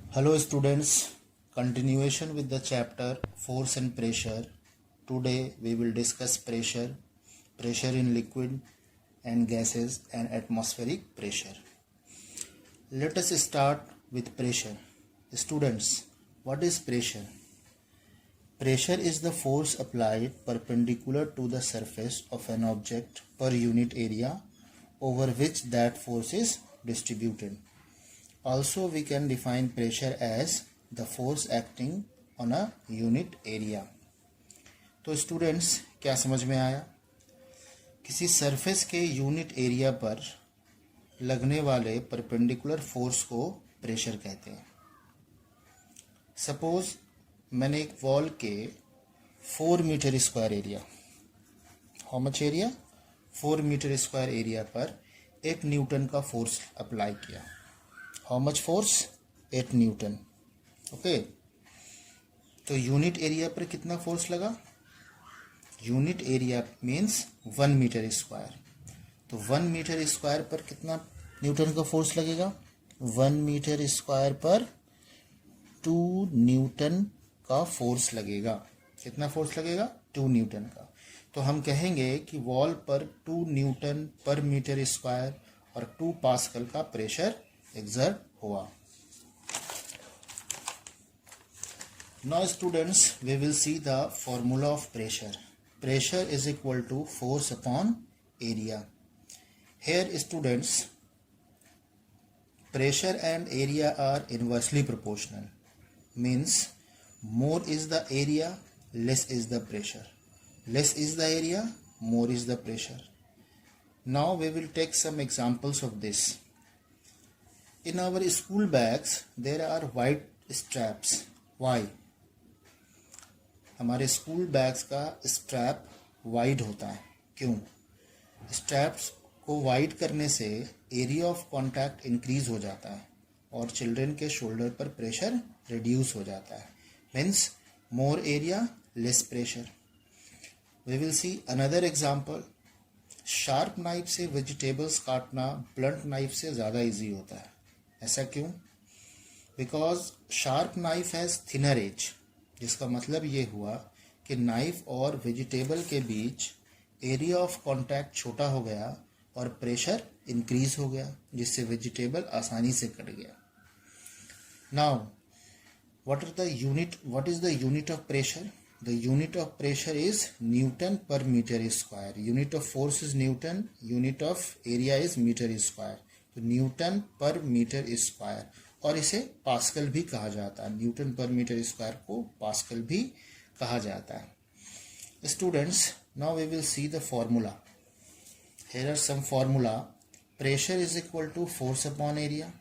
Hello students, continuation with the chapter Force and Pressure. Today we will discuss pressure in liquid and gases and atmospheric pressure. Let us start with pressure. Students, what is pressure? Pressure is the force applied perpendicular to the surface of an object per unit area over which that force is distributed. Also, we can define pressure as the force acting on a unit area. तो students क्या समझ में आया? किसी surface के unit area पर लगने वाले परपेंडिकुलर फोर्स को प्रेशर कहते हैं. सपोज मैंने एक वॉल के 4 metre square area, how much area? 4 metre square area पर 8 न्यूटन का फोर्स अप्लाई किया. How much force? 8 newton. Okay, तो यूनिट एरिया पर कितना फोर्स लगा? Unit area means 1 metre square. तो 1 मीटर स्क्वायर पर कितना न्यूटन का फोर्स लगेगा? 1 मीटर स्क्वायर पर 2 न्यूटन का फोर्स लगेगा. कितना फोर्स लगेगा? 2 न्यूटन का. तो हम कहेंगे कि वॉल पर 2 न्यूटन पर मीटर स्क्वायर और 2 पास्कल का प्रेशर exert हुआ. Now students, we will see the formula of pressure. Pressure is equal to force upon area. Here students, pressure and area are inversely proportional. Means more is the area, less is the pressure. Less is the area, more is the pressure. Now we will take some examples of this. In our school bags there are white straps. Why? हमारे school bags का strap wide होता है. क्यों? Straps को wide करने से area of contact increase हो जाता है और चिल्ड्रन के शोल्डर पर प्रेशर रिड्यूस हो जाता है. Means more area less pressure. We will see another example. Sharp knife से वेजिटेबल्स काटना ब्लंट नाइफ से ज़्यादा इजी होता है. ऐसा क्यों? Because sharp knife has thinner edge. जिसका मतलब ये हुआ कि नाइफ और वेजिटेबल के बीच एरिया ऑफ कांटेक्ट छोटा हो गया और प्रेशर इंक्रीज हो गया, जिससे वेजिटेबल आसानी से कट गया. Now what is the unit of pressure? The unit of pressure is newton per metre square. Unit of force is newton, unit of area is metre square. तो newton per metre square, और इसे pascal भी कहा जाता है. Newton per metre square को pascal भी कहा जाता है. Students, now we will see the formula. Here are some formula. Pressure is equal to force upon area.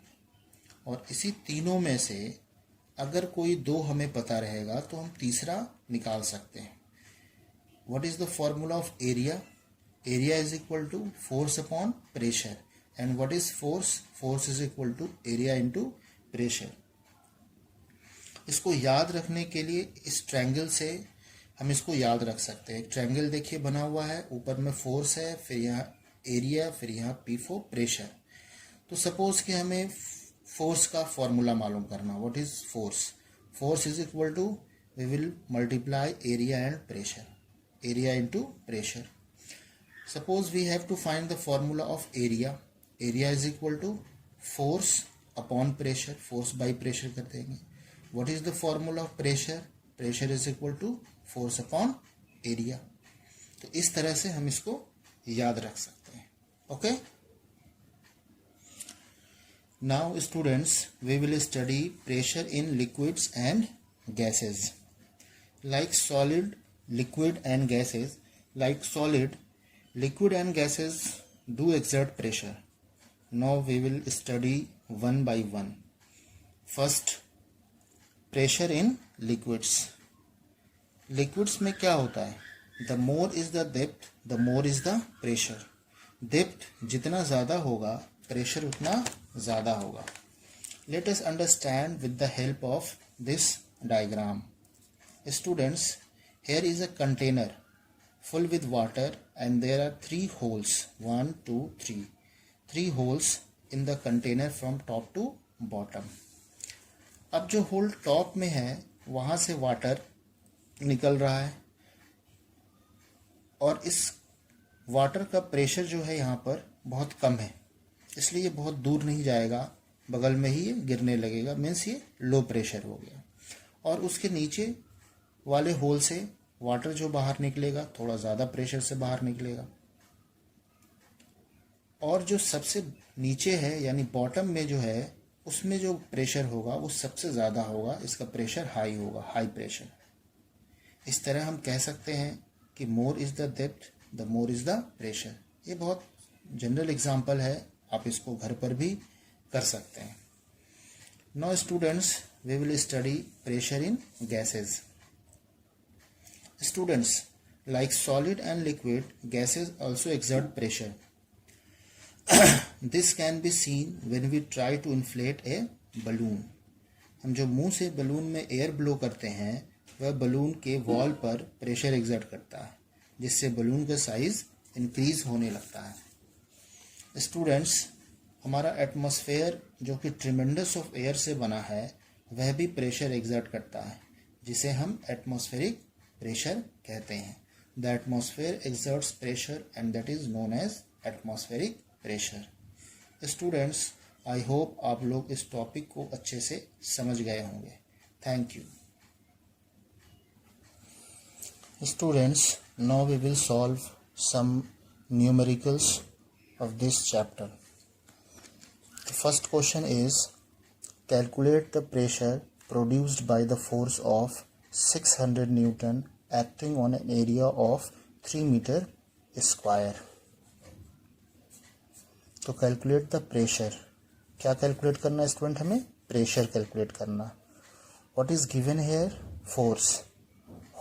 और इसी तीनों में से अगर कोई दो हमें पता रहेगा तो हम तीसरा निकाल सकते हैं. What is the formula of area? Area is equal to force upon pressure. And what is force? Force is equal to area into pressure. इसको याद रखने के लिए इस ट्रायंगल से हम इसको याद रख सकते हैं. एक ट्रायंगल देखिए बना हुआ है, ऊपर में फोर्स है, फिर यहाँ एरिया, फिर यहाँ P for प्रेशर. तो सपोज कि हमें फोर्स का फॉर्मूला मालूम करना. What is force? Force is equal to, we will multiply area and pressure. Area into pressure. Suppose we have to find the formula of area. Area is equal to force upon pressure. Force by pressure कर देंगे. What is the formula of pressure? Pressure is equal to force upon area. तो इस तरह से हम इसको याद रख सकते हैं. Okay, now students, we will study pressure in liquids and gases. Like solid, liquid and gases. Like solid, liquid and gases do exert pressure. Now we will study one by one. First, pressure in liquids. Liquids में क्या होता है? The more is the depth, the more is the pressure. Depth जितना ज़्यादा होगा, pressure उतना ज़्यादा होगा. Let us understand with the help of this diagram. Students, here is a container full with water and there are 3 holes. 1, 2, 3. 3 holes in the container from top to bottom. अब जो whole top में है वहाँ से water निकल रहा है और इस वाटर का प्रेशर जो है यहाँ पर बहुत कम है, इसलिए ये बहुत दूर नहीं जाएगा, बगल में ही ये गिरने लगेगा, मीन्स ये लो प्रेशर हो गया। और उसके नीचे वाले होल से वाटर जो बाहर निकलेगा थोड़ा ज़्यादा प्रेशर से बाहर निकलेगा, और जो सबसे नीचे है यानी बॉटम में जो है उसमें जो प्रेशर होगा वो सबसे ज़्यादा होगा, इसका प्रेशर हाई होगा, हाई प्रेशर। इस तरह हम कह सकते हैं कि मोर is the depth the more is the pressure. ये बहुत जनरल एग्जांपल है, आप इसको घर पर भी कर सकते हैं। Now students we will study pressure in gases. Students, like solid and liquid, gases also exert pressure. This can be seen when we try to inflate a balloon. हम जो मुंह से बलून में एयर ब्लो करते हैं वह balloon के wall पर प्रेशर एग्जर्ट करता है, जिससे बलून का साइज इंक्रीज होने लगता है। स्टूडेंट्स, हमारा एटमॉस्फेयर जो कि ट्रिमेंडस ऑफ एयर से बना है वह भी प्रेशर एग्जर्ट करता है, जिसे हम एटमॉस्फेरिक प्रेशर कहते हैं। The atmosphere exerts pressure and that is known as atmospheric pressure. Students, I hope आप लोग इस टॉपिक को अच्छे से समझ गए होंगे। Thank you. Students, now we will solve some numericals of this chapter. The first question is, calculate the pressure produced by the force of 600 Newton acting on an area of 3 meter square. तो calculate the pressure, क्या calculate करना है student? हमें pressure calculate करना। What is given here? Force.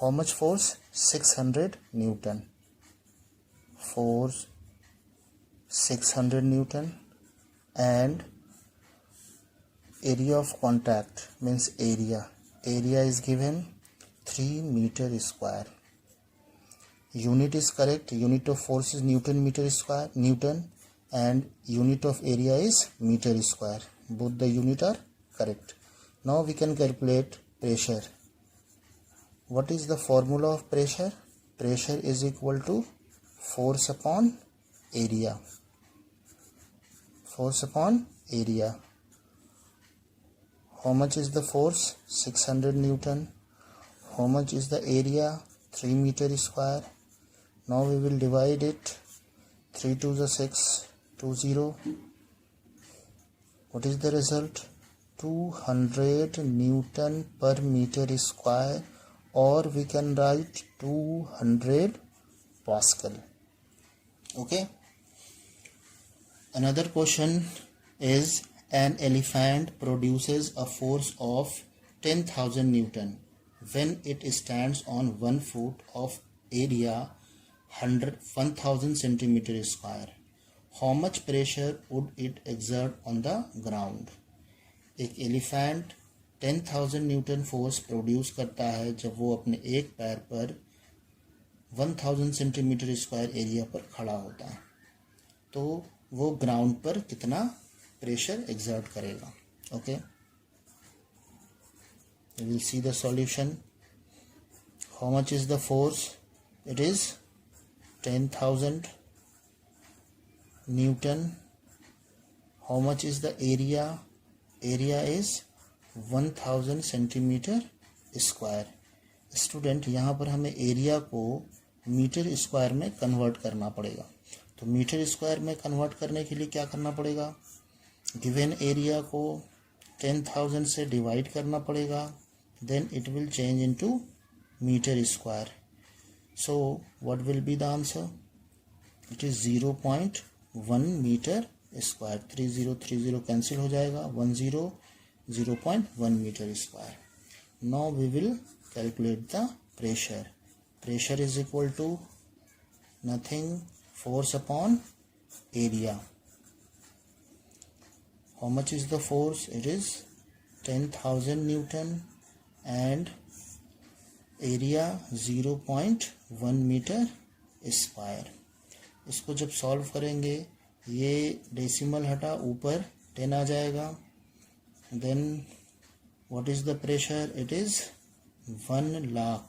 How much force? 600 Newton. Force 600 Newton and area of contact means area is given 3 meter square. Unit is correct, unit of force is Newton meter square, Newton, and unit of area is meter square. Both the unit are correct. Now we can calculate pressure. What is the formula of pressure? Pressure is equal to force upon area. Force upon area. How much is the force? 600 Newton. How much is the area? 3 meter square. Now we will divide it. 3 to the 6, 20. What is the result? 200 Newton per meter square, or we can write 200 Pascal. Okay. Another question is, an elephant produces a force of 10,000 Newton when it stands on 1 foot of area 1000 centimeter square. How much pressure would it exert on the ground? एक elephant 10,000 Newton force produce करता है जब वो अपने एक पैर पर 1000 centimetre square area पर खड़ा होता है, तो वो ग्राउंड पर कितना प्रेशर एक्सर्ट करेगा। Okay, we will see the solution. How much is the force? It is 10,000 newton. How much is the area? Area is 1000 centimetre square. Student, यहाँ पर हमें एरिया को मीटर स्क्वायर में कन्वर्ट करना पड़ेगा, तो मीटर स्क्वायर में कन्वर्ट करने के लिए क्या करना पड़ेगा? गिवन एरिया को 10,000 से डिवाइड करना पड़ेगा, then it will change into metre square. So what will be the answer? It is 0.1 metre square. 30 cancel हो जाएगा, 10 0.1 metre square. Now we will calculate the pressure. Pressure is equal to nothing, force upon area. How much is the force? It is 10,000 Newton and area 0.1 metre square. इसको जब solve करेंगे, ये decimal हटा ऊपर 10 आ जाएगा, then What is the pressure? It is 1 lakh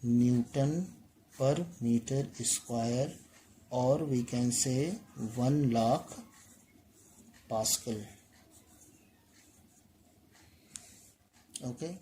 Newton per meter square, or we can say 1 lakh Pascal. Okay.